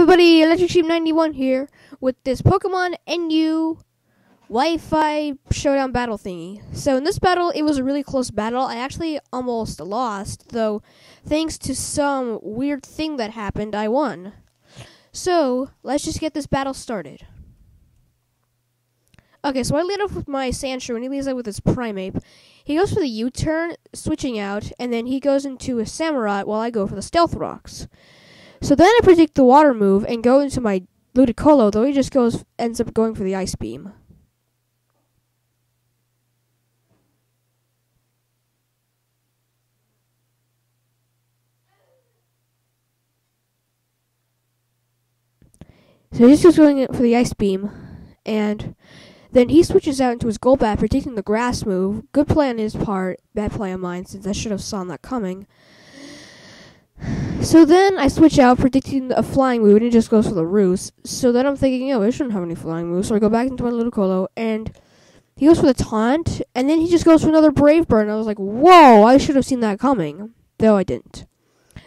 everybody, ElecricSheep91 here with this Pokemon NU Wi-Fi showdown battle thingy. So in this battle, it was a really close battle. I actually almost lost, though thanks to some weird thing that happened, I won. So let's just get this battle started. Okay, so I lead off with my Sandshrew, and he leads out with his Primeape. He goes for the U-turn, switching out, and then he goes into a Samurott while I go for the Stealth Rocks. So then I predict the water move and go into my Ludicolo, though he just ends up going for the Ice Beam. So he's just going for the Ice Beam, and then he switches out into his Golbat, predicting the Grass move. Good play on his part, bad play on mine, since I should have saw that coming. So then I switch out, predicting a flying move, and he just goes for the Roost. So then I'm thinking, I shouldn't have any flying moves. So I go back into my Ludicolo, and he goes for the Taunt, and then he just goes for another Brave Bird. And I was like, whoa, I should have seen that coming. Though I didn't.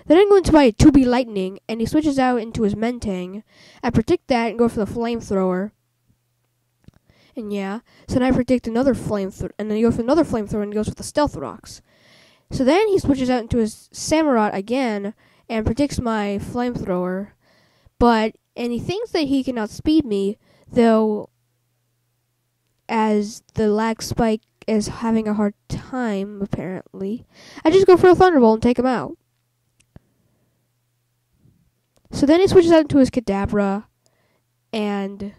Then I go into my 2B Lightning, and he switches out into his Mentang. I predict that and go for the Flamethrower. And yeah, so then I predict another Flamethrower, and then he goes for another Flamethrower, and he goes for the Stealth Rocks. So then he switches out into his Samurott again, and predicts my Flamethrower. And he thinks that he can outspeed me, though, as the lag spike is having a hard time, apparently. I just go for a Thunderbolt and take him out. So then he switches out into his Kadabra, and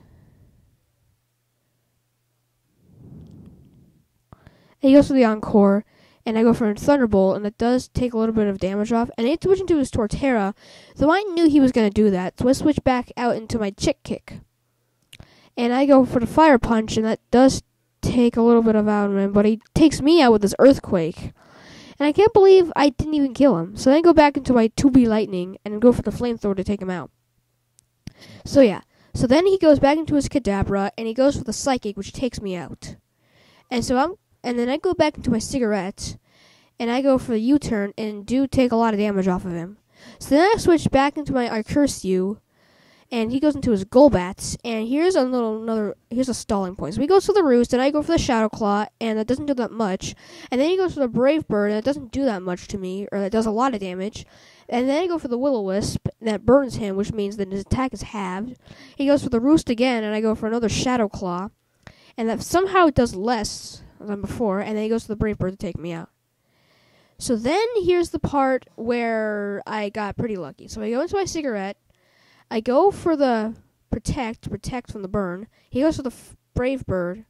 he goes for the Encore, and I go for a Thunderbolt, and it does take a little bit of damage off, and I switch into his Torterra, though I knew he was going to do that, so I switch back out into my Chick Kick. And I go for the Fire Punch, and that does take a little bit of out of him, but he takes me out with his Earthquake. And I can't believe I didn't even kill him. So then I go back into my 2B Lightning and go for the Flamethrower to take him out. So yeah. So then he goes back into his Kadabra and he goes for the Psychic, which takes me out. And then I go back into my Cigarette and I go for the U-turn and do take a lot of damage off of him. So then I switch back into my Arceus and he goes into his Golbat, and here's a stalling point. So he goes for the Roost, and I go for the Shadow Claw, and that doesn't do that much. And then he goes for the Brave Bird, and it doesn't do that much to me, or it does a lot of damage. And then I go for the Will-O-Wisp, and that burns him, which means that his attack is halved. He goes for the Roost again, and I go for another Shadow Claw, and that somehow it does less than before, and then he goes for the Brave Bird to take me out. So then here's the part where I got pretty lucky. So I go into my Cigarette, I go for the protect from the burn. He goes for the Brave Bird.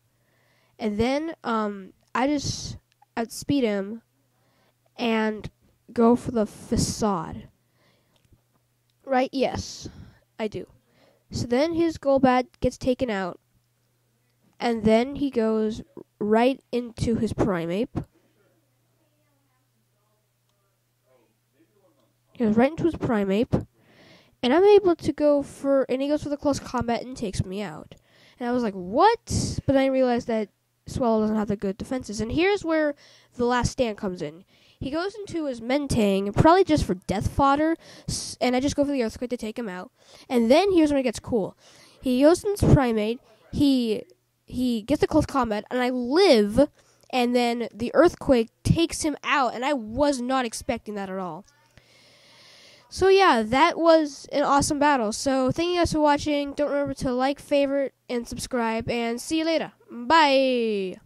And then I just outspeed him and go for the Facade. Right? Yes, I do. So then his Golbat gets taken out. And then he goes right into his Primeape. He goes right into his Primeape. And I'm able to and he goes for the close combat and takes me out. And I was like, what? But I realized that Swallow doesn't have the good defenses. And here's where the last stand comes in. He goes into his Mentang, probably just for death fodder, and I just go for the Earthquake to take him out. And then here's when it gets cool. He goes into his Primeape, he gets the close combat, and I live, and then the Earthquake takes him out, and I was not expecting that at all. So yeah, that was an awesome battle. So thank you guys for watching. Don't remember to like, favorite, and subscribe. And see you later. Bye!